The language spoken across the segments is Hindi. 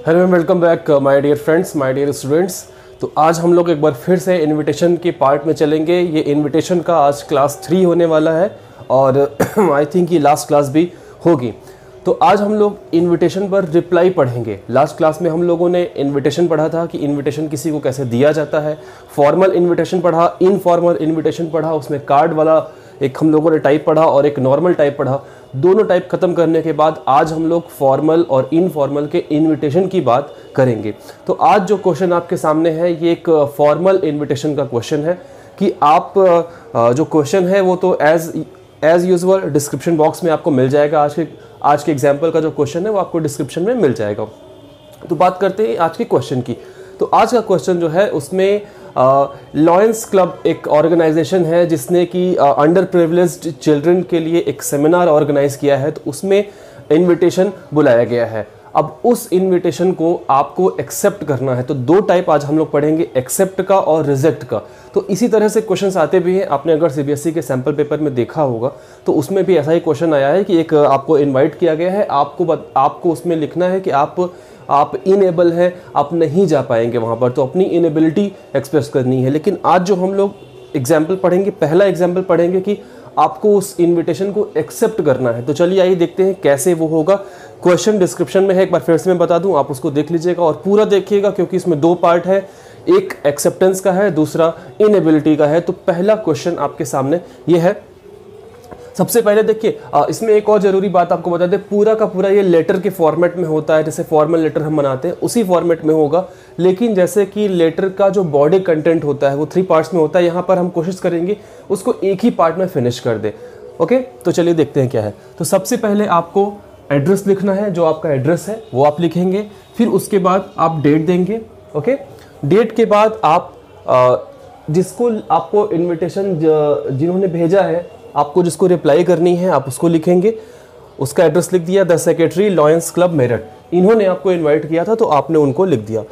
Hello and welcome back my dear friends, my dear students. तो आज हम लोग एक बार फिर से इनविटेशन के पार्ट में चलेंगे। ये इनविटेशन का आज क्लास 3 होने वाला है और आई थिंक ये लास्ट क्लास भी होगी। तो आज हम लोग इनविटेशन पर रिप्लाई पढ़ेंगे। लास्ट क्लास में हम लोगों ने इनविटेशन पढ़ा था कि इनविटेशन किसी को कैसे दिया जाता है, फॉर्मल इनविटेशन पढ़ा, इनफॉर्मल इनविटेशन पढ़ा, उसमें कार्ड वाला एक हम लोगों ने टाइप पढ़ा और एक नॉर्मल टाइप पढ़ा। दोनों टाइप खत्म करने के बाद आज हम लोग फॉर्मल और इनफॉर्मल के इनविटेशन की बात करेंगे। तो आज जो क्वेश्चन आपके सामने है ये एक फॉर्मल इनविटेशन का क्वेश्चन है कि आप जो क्वेश्चन है वो तो एज यूजुअल डिस्क्रिप्शन बॉक्स में आपको मिल जाएगा। आज के एग्जाम्पल का जो क्वेश्चन है वो आपको डिस्क्रिप्शन में मिल जाएगा। तो बात करते हैं आज के क्वेश्चन की। तो आज का क्वेश्चन जो है उसमें लॉयंस क्लब एक ऑर्गेनाइजेशन है जिसने कि अंडर प्रिविलेज्ड चिल्ड्रन के लिए एक सेमिनार ऑर्गेनाइज किया है। तो उसमें इनविटेशन बुलाया गया है। अब उस इनविटेशन को आपको एक्सेप्ट करना है। तो दो टाइप आज हम लोग पढ़ेंगे, एक्सेप्ट का और रिजेक्ट का। तो इसी तरह से क्वेश्चन्स आते भी हैं। आपने अगर सीबीएसई के सैम्पल पेपर में देखा होगा तो उसमें भी ऐसा ही क्वेश्चन आया है कि एक आपको इनवाइट किया गया है, आपको उसमें लिखना है कि आप इनेबल हैं, आप नहीं जा पाएंगे वहाँ पर, तो अपनी इनेबिलिटी एक्सप्रेस करनी है। लेकिन आज जो हम लोग एग्जाम्पल पढ़ेंगे, पहला एग्जाम्पल पढ़ेंगे कि आपको उस इनविटेशन को एक्सेप्ट करना है। तो चलिए आइए देखते हैं कैसे वो होगा। क्वेश्चन डिस्क्रिप्शन में है, एक बार फिर से मैं बता दूं, आप उसको देख लीजिएगा और पूरा देखिएगा क्योंकि इसमें दो पार्ट है, एक एक्सेप्टेंस का है, दूसरा इनेबिलिटी का है। तो पहला क्वेश्चन आपके सामने ये है। सबसे पहले देखिए, इसमें एक और जरूरी बात आपको बता दें, पूरा का पूरा ये लेटर के फॉर्मेट में होता है। जैसे फॉर्मल लेटर हम बनाते हैं उसी फॉर्मेट में होगा। लेकिन जैसे कि लेटर का जो बॉडी कंटेंट होता है वो 3 पार्ट्स में होता है। यहाँ पर हम कोशिश करेंगे उसको एक ही पार्ट में फिनिश कर दे। ओके, तो चलिए देखते हैं क्या है। तो सबसे पहले आपको एड्रेस लिखना है, जो आपका एड्रेस है वो आप लिखेंगे। फिर उसके बाद आप डेट देंगे। ओके, डेट के बाद आप जिसको आपको इन्विटेशन जिन्होंने भेजा है, आपको जिसको रिप्लाई करनी है आप उसको लिखेंगे। उसका एड्रेस लिख दिया, the secretary lions club Meerut, इन्होंने आपको इनवाइट किया था तो आपने उनको लिख दिया।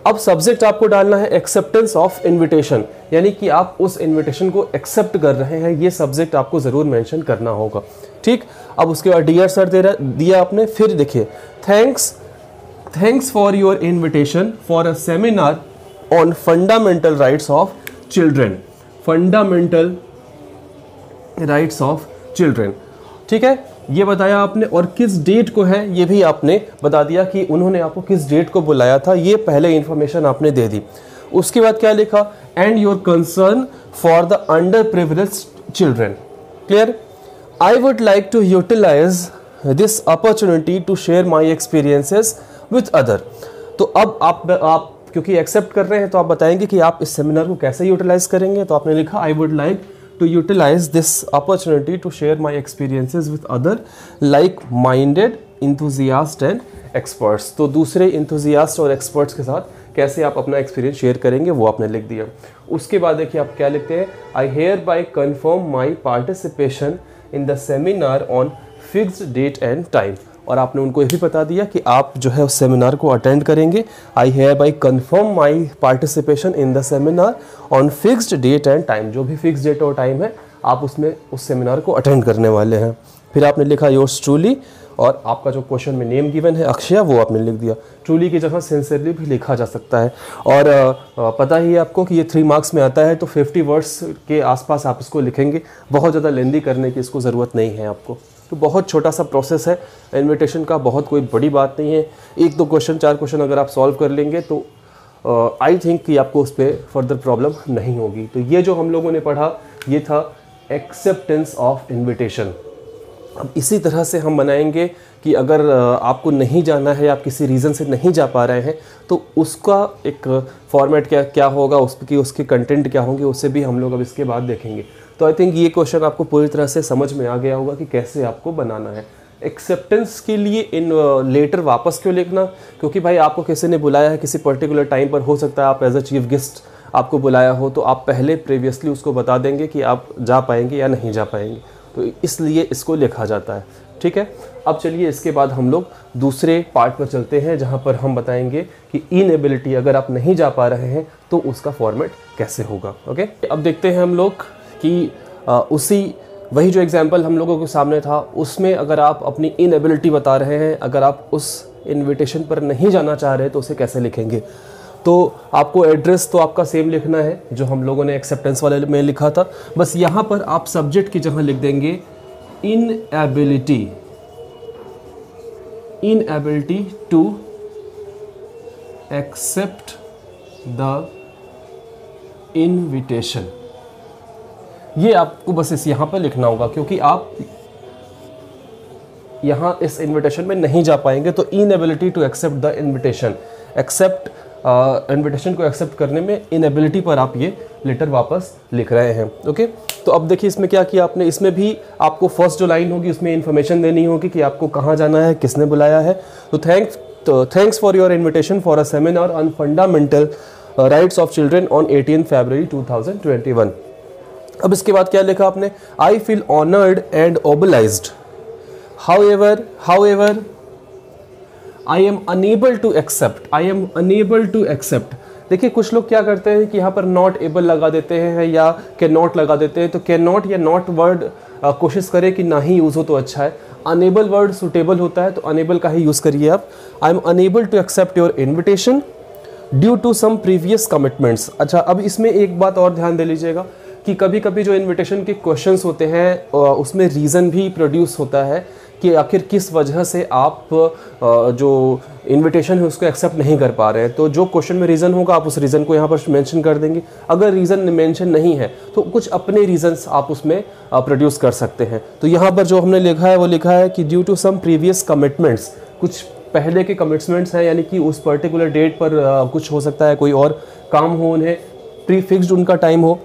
अब सब्जेक्ट आपको डालना है एक्सेप्टेंस ऑफ इनविटेशन, यानी कि आप उस इनविटेशन को एक्सेप्ट कर रहे हैं, ये सब्जेक्ट आपको जरूर मेंशन करना होगा। ठीक, अब उसके बाद डियर सर दिया आपने। फिर देखिए, thanks for your invitation for a seminar on fundamental rights of children, fundamental rights of children. ठीक है, ये बताया आपने। और किस डेट को है ये भी आपने बता दिया कि उन्होंने आपको किस डेट को बुलाया था, ये पहले इंफॉर्मेशन आपने दे दी। उसके बाद क्या लिखा, and your concern for the underprivileged children. Clear, I would like to utilise this opportunity to share my experiences with other. तो अब आप क्योंकि एक्सेप्ट कर रहे हैं तो आप बताएंगे कि आप इस सेमिनार को कैसे यूटिलाइज करेंगे। तो आपने लिखा, I would like to utilize this opportunity to share my experiences with other like-minded enthusiasts and experts। तो दूसरे enthusiasts और experts के साथ कैसे आप अपना एक्सपीरियंस शेयर करेंगे वो आपने लिख दिया। उसके बाद देखिए आप क्या लिखते हैं, I hereby confirm my participation in the seminar on fixed date and time। और आपने उनको ये भी बता दिया कि आप जो है उस सेमिनार को अटेंड करेंगे। आई hereby confirm my participation in the seminar on fixed date and time। जो भी फिक्स डेट और टाइम है आप उसमें उस सेमिनार को अटेंड करने वाले हैं। फिर आपने लिखा योर्स ट्रूली, और आपका जो क्वेश्चन में नेम गिवन है अक्षया, वो आपने लिख दिया। ट्रूली की जगह सिंसियरली भी लिखा जा सकता है। और पता ही है आपको कि ये 3 मार्क्स में आता है, तो 50 वर्ड्स के आसपास आप इसको लिखेंगे। बहुत ज़्यादा लेंदी करने की इसको ज़रूरत नहीं है आपको। तो बहुत छोटा सा प्रोसेस है इनविटेशन का, बहुत कोई बड़ी बात नहीं है। 1-2 क्वेश्चन 4 क्वेश्चन अगर आप सॉल्व कर लेंगे तो आई थिंक कि आपको उस पर फर्दर प्रॉब्लम नहीं होगी। तो ये जो हम लोगों ने पढ़ा ये था एक्सेप्टेंस ऑफ इनविटेशन। अब इसी तरह से हम बनाएंगे कि अगर आपको नहीं जाना है, आप किसी रीज़न से नहीं जा पा रहे हैं, तो उसका एक फॉर्मेट क्या होगा, उसके कंटेंट क्या होंगे, उससे भी हम लोग अब इसके बाद देखेंगे। तो आई थिंक ये क्वेश्चन आपको पूरी तरह से समझ में आ गया होगा कि कैसे आपको बनाना है। एक्सेप्टेंस के लिए इन लेटर वापस क्यों लिखना, क्योंकि भाई आपको किसी ने बुलाया है किसी पर्टिकुलर टाइम पर, हो सकता है आप एज अ चीफ गेस्ट आपको बुलाया हो, तो आप पहले प्रीवियसली उसको बता देंगे कि आप जा पाएंगे या नहीं जा पाएंगे, तो इसलिए इसको लिखा जाता है। ठीक है, अब चलिए इसके बाद हम लोग दूसरे पार्ट पर चलते हैं जहाँ पर हम बताएंगे कि इनएबिलिटी, अगर आप नहीं जा पा रहे हैं तो उसका फॉर्मेट कैसे होगा। ओके, अब देखते हैं हम लोग कि वही जो एग्जाम्पल हम लोगों के सामने था उसमें अगर आप अपनी इनएबिलिटी बता रहे हैं, अगर आप उस इनविटेशन पर नहीं जाना चाह रहे तो उसे कैसे लिखेंगे। तो आपको एड्रेस तो आपका सेम लिखना है जो हम लोगों ने एक्सेप्टेंस वाले में लिखा था, बस यहाँ पर आप सब्जेक्ट की जगह लिख देंगे inability to accept the invitation. ये आपको बस इस यहाँ पर लिखना होगा, क्योंकि आप यहाँ इस इनविटेशन में नहीं जा पाएंगे। तो inability to accept the invitation, invitation को एक्सेप्ट करने में इनएबिलिटी पर आप ये लेटर वापस लिख रहे हैं। ओके, तो अब देखिए इसमें क्या किया आपने, इसमें भी आपको फर्स्ट जो लाइन होगी उसमें इन्फॉर्मेशन देनी होगी कि आपको कहाँ जाना है, किसने बुलाया है। तो thanks for your invitation for a seminar on fundamental rights of children on 18 February 2021। अब इसके बाद क्या लिखा आपने, I feel honoured and obliged, however I am unable to accept। देखिए कुछ लोग क्या करते हैं कि यहाँ पर नॉट एबल लगा देते हैं या कैन नॉट लगा देते हैं। तो कैन नॉट या नॉट वर्ड कोशिश करें कि ना ही यूज़ हो तो अच्छा है। अनेबल वर्ड सुटेबल होता है, तो अनेबल का ही यूज़ करिए आप। I am unable to accept your invitation due to some previous commitments. अच्छा, अब इसमें एक बात और ध्यान दे लीजिएगा कि कभी कभी जो इन्विटेशन के क्वेश्चंस होते हैं उसमें रीज़न भी प्रोड्यूस होता है कि आखिर किस वजह से आप जो इनविटेशन है उसको एक्सेप्ट नहीं कर पा रहे हैं। तो जो क्वेश्चन में रीज़न होगा आप उस रीज़न को यहाँ पर मेंशन कर देंगे। अगर रीज़न मेंशन नहीं है तो कुछ अपने रीज़न्स आप उसमें प्रोड्यूस कर सकते हैं। तो यहाँ पर जो हमने लिखा है वो लिखा है कि due to some previous commitments, कुछ पहले के कमिटमेंट्स हैं, यानी कि उस पर्टिकुलर डेट पर कुछ हो सकता है, कोई और काम हो, उन्हें प्री फिक्स्ड उनका टाइम हो।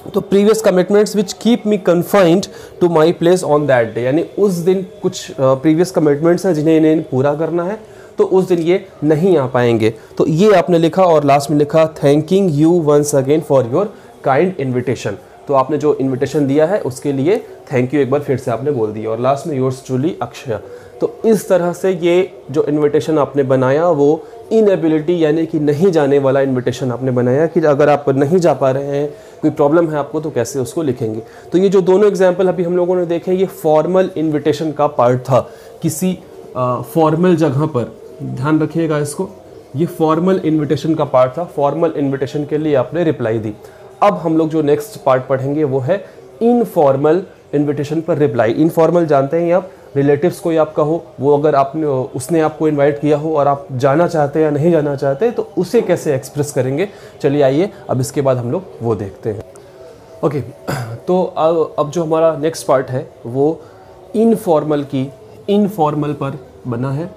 तो previous commitments which keep me confined to my place on that day, यानी उस दिन कुछ प्रीवियस कमिटमेंट्स हैं जिन्हें इन्हें पूरा करना है, तो उस दिन ये नहीं आ पाएंगे। तो ये आपने लिखा और लास्ट में लिखा thanking you once again for your kind invitation. तो आपने जो इन्विटेशन दिया है उसके लिए थैंक यू एक बार फिर से आपने बोल दिया और लास्ट में योर्स ट्रूली अक्षय। तो इस तरह से ये जो इन्विटेशन आपने बनाया वो इनएबिलिटी यानी कि नहीं जाने वाला इन्विटेशन आपने बनाया कि अगर आप नहीं जा पा रहे हैं, कोई प्रॉब्लम है आपको, तो कैसे उसको लिखेंगे। तो ये जो दोनों एग्जाम्पल अभी हम लोगों ने देखे ये फॉर्मल इन्विटेशन का पार्ट था, किसी फॉर्मल जगह पर, ध्यान रखिएगा इसको, ये फॉर्मल इन्विटेशन का पार्ट था। फॉर्मल इन्विटेशन के लिए आपने रिप्लाई दी। अब हम लोग जो नेक्स्ट पार्ट पढ़ेंगे वो है इनफॉर्मल इन्विटेशन पर रिप्लाई। इनफॉर्मल जानते हैं आप, रिलेटिव्स कोई आपका हो, वो अगर आपने उसने आपको इनवाइट किया हो और आप जाना चाहते हैं या नहीं जाना चाहते, तो उसे कैसे एक्सप्रेस करेंगे। चलिए आइए अब इसके बाद हम लोग वो देखते हैं। ओके, तो अब जो हमारा नेक्स्ट पार्ट है वो इनफॉर्मल पर बना है।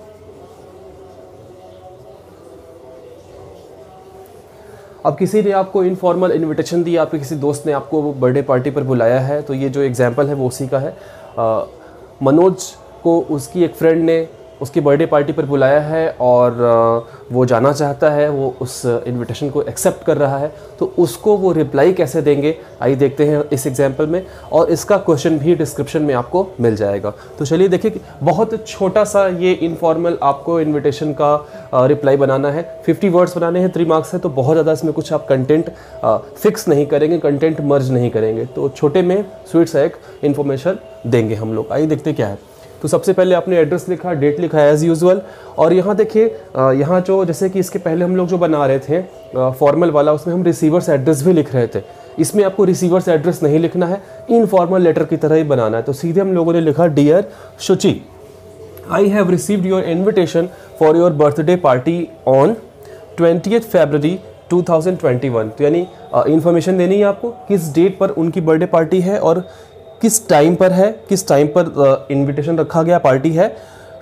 अब किसी ने आपको इनफॉर्मल इनविटेशन दी, आपके किसी दोस्त ने आपको बर्थडे पार्टी पर बुलाया है, तो ये जो एग्जांपल है वो उसी का है। मनोज को उसकी एक फ्रेंड ने उसकी बर्थडे पार्टी पर बुलाया है और वो जाना चाहता है, वो उस इनविटेशन को एक्सेप्ट कर रहा है, तो उसको वो रिप्लाई कैसे देंगे आइए देखते हैं इस एग्जांपल में, और इसका क्वेश्चन भी डिस्क्रिप्शन में आपको मिल जाएगा। तो चलिए देखिए, बहुत छोटा सा ये इनफॉर्मल आपको इनविटेशन का रिप्लाई बनाना है। 50 वर्ड्स बनाने हैं, 3 मार्क्स है, तो बहुत ज़्यादा इसमें कुछ आप कंटेंट फिक्स नहीं करेंगे, कंटेंट मर्ज नहीं करेंगे, तो छोटे में स्वीट सा एक इन्फॉर्मेशन देंगे हम लोग। आइए देखते क्या है। तो सबसे पहले आपने एड्रेस लिखा, डेट लिखा है एज़ यूजुअल, और यहाँ देखिए यहाँ जो जैसे कि इसके पहले हम लोग जो बना रहे थे फॉर्मल वाला, उसमें हम रिसीवर्स एड्रेस भी लिख रहे थे। इसमें आपको रिसीवर्स एड्रेस नहीं लिखना है, इनफॉर्मल लेटर की तरह ही बनाना है। तो सीधे हम लोगों ने लिखा dear Shuchi, I have received your invitation for your birthday party on 20 February 2021। तो यानी इन्फॉर्मेशन देनी है आपको किस डेट पर उनकी बर्थडे पार्टी है और किस टाइम पर है, किस टाइम पर इनविटेशन रखा गया, पार्टी है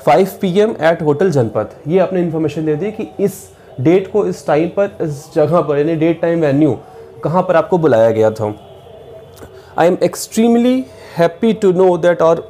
5 PM एट होटल जनपद। ये आपने इन्फॉर्मेशन दे दी कि इस डेट को इस टाइम पर इस जगह पर, यानी डेट टाइम वेन्यू कहाँ पर आपको बुलाया गया था। I am extremely happy to know that our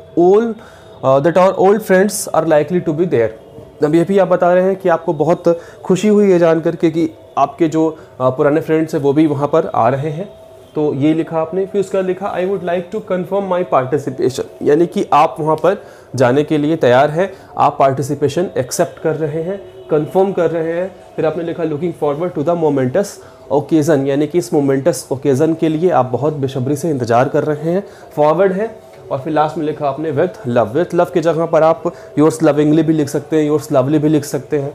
old friends are likely to be there. अब ये भी आप बता रहे हैं कि आपको बहुत खुशी हुई है जान करके कि आपके जो पुराने फ्रेंड्स हैं वो भी वहाँ पर आ रहे हैं। तो ये लिखा आपने, फिर उसका लिखा I would like to confirm my participation, यानी कि आप वहाँ पर जाने के लिए तैयार हैं, आप पार्टिसिपेशन एक्सेप्ट कर रहे हैं, कंफर्म कर रहे हैं। फिर आपने लिखा looking forward to the momentous occasion, यानी कि इस मोमेंटस ओकेज़न के लिए आप बहुत बेसब्री से इंतज़ार कर रहे हैं। फॉरवर्ड है, और फिर लास्ट में लिखा आपने विथ लव। विथ लव की जगह पर आप योर्स लविंगली भी लिख सकते हैं, योर्स लवली भी लिख सकते हैं,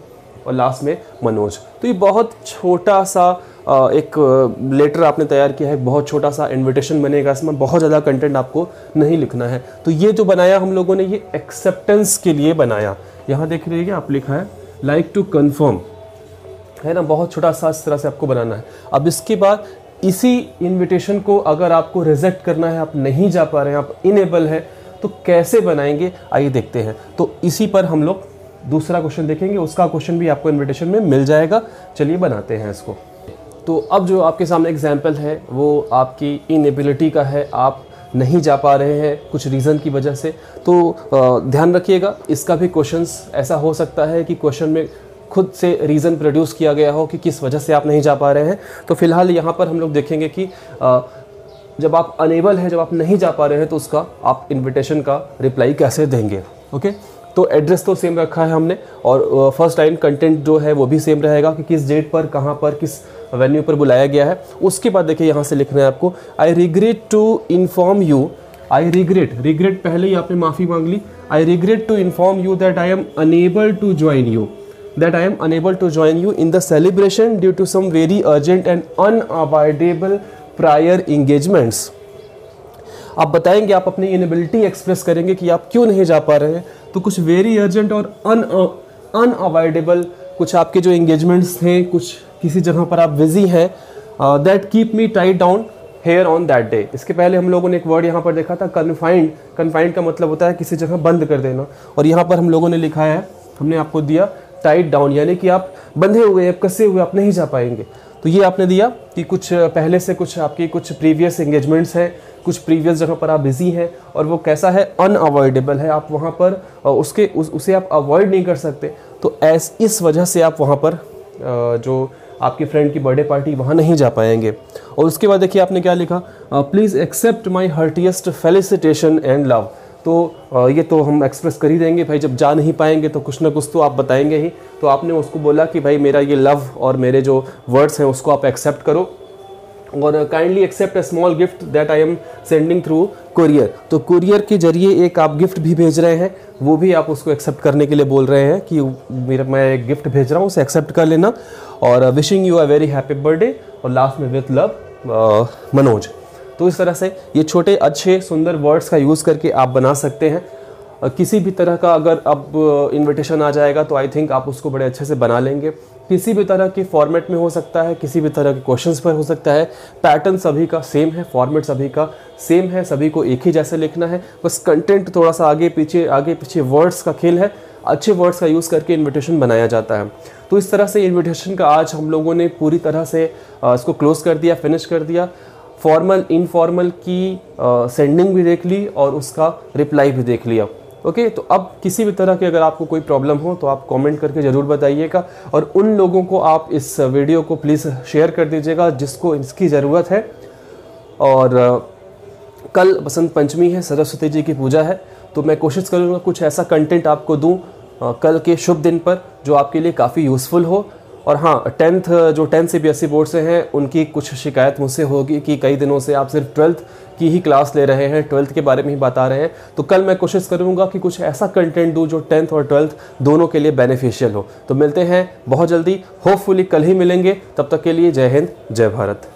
और लास्ट में मनोज। तो ये बहुत छोटा सा एक लेटर आपने तैयार किया है, बहुत छोटा सा इनविटेशन बनेगा, इसमें बहुत ज़्यादा कंटेंट आपको नहीं लिखना है। तो ये जो बनाया हम लोगों ने, ये एक्सेप्टेंस के लिए बनाया। यहाँ देख रहिए आप, लिखा है लाइक टू कन्फर्म, है ना, बहुत छोटा सा इस तरह से आपको बनाना है। अब इसके बाद इसी इनविटेशन को अगर आपको रिजेक्ट करना है, आप नहीं जा पा रहे हैं, आप इनेबल है, तो कैसे बनाएंगे आइए देखते हैं। तो इसी पर हम लोग दूसरा क्वेश्चन देखेंगे, उसका क्वेश्चन भी आपको इनविटेशन में मिल जाएगा। चलिए बनाते हैं इसको। तो अब जो आपके सामने एग्जाम्पल है वो आपकी इनएबिलिटी का है, आप नहीं जा पा रहे हैं कुछ रीज़न की वजह से। तो ध्यान रखिएगा, इसका भी क्वेश्चंस ऐसा हो सकता है कि क्वेश्चन में खुद से रीज़न प्रोड्यूस किया गया हो कि किस वजह से आप नहीं जा पा रहे हैं। तो फिलहाल यहाँ पर हम लोग देखेंगे कि जब आप अनेबल हैं, जब आप नहीं जा पा रहे हैं, तो उसका आप इन्विटेशन का रिप्लाई कैसे देंगे। ओके, तो एड्रेस तो सेम रखा है हमने, और फर्स्ट टाइम कंटेंट जो है वो भी सेम रहेगा कि किस डेट पर, कहाँ पर, किस वेन्यू पर बुलाया गया है। उसके बाद देखिए यहाँ से लिखना है आपको, I regret to inform you. I regret पहले ही आपने माफ़ी मांग ली। I regret to inform you that I am unable to join you, that I am unable to join you in the celebration due to some very urgent and unavoidable prior engagements। आप बताएंगे, आप अपनी इनएबिलिटी एक्सप्रेस करेंगे कि आप क्यों नहीं जा पा रहे हैं। तो कुछ वेरी अर्जेंट और अनअवॉइडेबल कुछ आपके जो एंगेजमेंट्स थे, कुछ किसी जगह पर आप बिजी हैं, that keep me tied down here on that day. इसके पहले हम लोगों ने एक वर्ड यहाँ पर देखा था कन्फाइंड। कन्फाइंड का मतलब होता है किसी जगह बंद कर देना, और यहाँ पर हम लोगों ने लिखा है, हमने आपको दिया टाइट डाउन, यानी कि आप बंधे हुए, आप कसे हुए, आप नहीं जा पाएंगे। तो ये आपने दिया कि कुछ पहले से कुछ आपकी कुछ प्रीवियस एंगेजमेंट्स हैं, कुछ प्रीवियस जगह पर आप बिजी हैं, और वो कैसा है, अनअवॉइडेबल है, आप वहाँ पर उसे आप अवॉइड नहीं कर सकते। तो इस वजह से आप वहाँ पर जो आपकी फ्रेंड की बर्थडे पार्टी, वहाँ नहीं जा पाएंगे। और उसके बाद देखिए आपने क्या लिखा, please accept my heartiest felicitation and love. तो ये तो हम एक्सप्रेस कर ही देंगे भाई, जब जा नहीं पाएंगे तो कुछ ना कुछ तो आप बताएंगे ही। तो आपने उसको बोला कि भाई मेरा ये लव और मेरे जो वर्ड्स हैं उसको आप एक्सेप्ट करो, और kindly accept a small gift that I am sending through courier. तो कुरियर के जरिए एक आप गिफ्ट भी भेज रहे हैं, वो भी आप उसको एक्सेप्ट करने के लिए बोल रहे हैं कि मैं एक गिफ्ट भेज रहा हूँ, उसे एक्सेप्ट कर लेना। और wishing you a very happy birthday, और लास्ट में विथ लव मनोज। तो इस तरह से ये छोटे अच्छे सुंदर वर्ड्स का यूज़ करके आप बना सकते हैं। किसी भी तरह का अगर अब इनविटेशन आ जाएगा तो आई थिंक आप उसको बड़े अच्छे से बना लेंगे। किसी भी तरह के फॉर्मेट में हो सकता है, किसी भी तरह के क्वेश्चंस पर हो सकता है। पैटर्न सभी का सेम है, फॉर्मेट सभी का सेम है, सभी को एक ही जैसे लिखना है। बस कंटेंट थोड़ा सा आगे पीछे वर्ड्स का खेल है। अच्छे वर्ड्स का यूज़ करके इन्विटेशन बनाया जाता है। तो इस तरह से इन्विटेशन का आज हम लोगों ने पूरी तरह से इसको क्लोज कर दिया, फिनिश कर दिया। फॉर्मल इनफॉर्मल की सेंडिंग भी देख ली और उसका रिप्लाई भी देख लिया। ओके, तो अब किसी भी तरह की अगर आपको कोई प्रॉब्लम हो तो आप कमेंट करके ज़रूर बताइएगा, और उन लोगों को आप इस वीडियो को प्लीज़ शेयर कर दीजिएगा जिसको इसकी ज़रूरत है। और कल बसंत पंचमी है, सरस्वती जी की पूजा है, तो मैं कोशिश करूँगा कुछ ऐसा कंटेंट आपको दूँ कल के शुभ दिन पर जो आपके लिए काफ़ी यूज़फुल हो। और हाँ, 10th CBSE बोर्ड से हैं उनकी कुछ शिकायत मुझसे होगी कि कई दिनों से आप सिर्फ 12th की ही क्लास ले रहे हैं, 12th के बारे में ही बता रहे हैं। तो कल मैं कोशिश करूँगा कि कुछ ऐसा कंटेंट दूँ जो 10th और 12th दोनों के लिए बेनिफिशियल हो। तो मिलते हैं बहुत जल्दी, होपफुली कल ही मिलेंगे। तब तक के लिए जय हिंद, जय भारत।